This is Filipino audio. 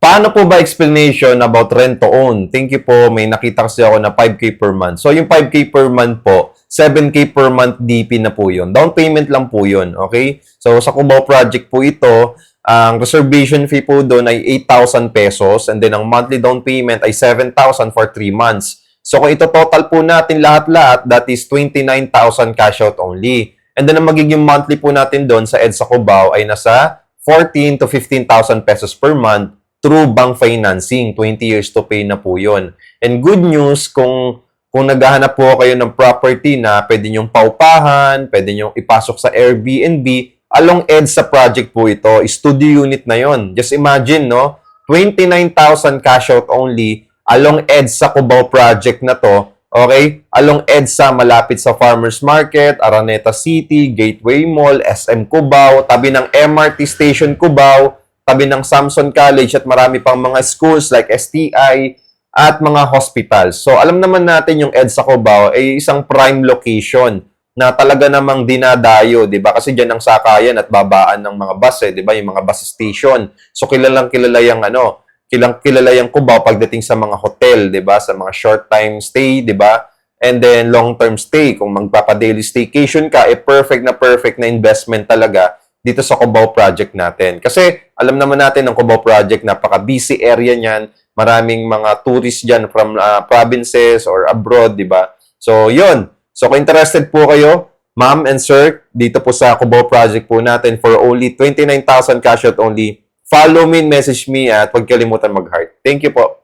Paano po ba explanation about rent to own? Thank you po. May nakita kasi ako na 5K per month. So, yung 5K per month po, 7K per month DP na po yun. Down payment lang po yun. Okay? So, sa Cubao project po ito, ang reservation fee po doon ay 8,000 pesos and then ang monthly down payment ay 7,000 for 3 months. So, kung ito total po natin lahat-lahat, that is 29,000 cash out only. And then, ang magiging monthly po natin doon sa EDSA Cubao ay nasa 14 to 15,000 pesos per month through bank financing. 20 years to pay na po yun. And good news, kung naghahanap po kayo ng property na pwede nyong paupahan, pwede nyong ipasok sa Airbnb, along EDSA project po ito, studio unit na yon. Just imagine, no? 29,000 cash out only along EDSA Cubao project na to. Okay? Along EDSA, malapit sa Farmers Market, Araneta City, Gateway Mall, SM Cubao, tabi ng MRT Station Cubao, tabi ng Samson College at marami pang mga schools like STI at mga hospitals. So, alam naman natin yung EDSA Cubao ay isang prime location na talaga namang dinadayo, di ba? Kasi dyan ang sakayan at babaan ng mga bus, di ba? Yung mga bus station. So, kilalang kilala yung Cubao pagdating sa mga hotel, di ba? Sa mga short time stay, di ba? And then, long-term stay. Kung magpapa-daily staycation ka, perfect na investment talaga dito sa Cubao project natin. Kasi alam naman natin ng Cubao project, napaka-busy area niyan. Maraming mga tourists dyan from provinces or abroad, di ba? So, yun. So, kung interested po kayo, ma'am and sir, dito po sa Cubao project po natin for only 29,000 cash out only, follow me and message me at huwag kalimutan mag-heart. Thank you po.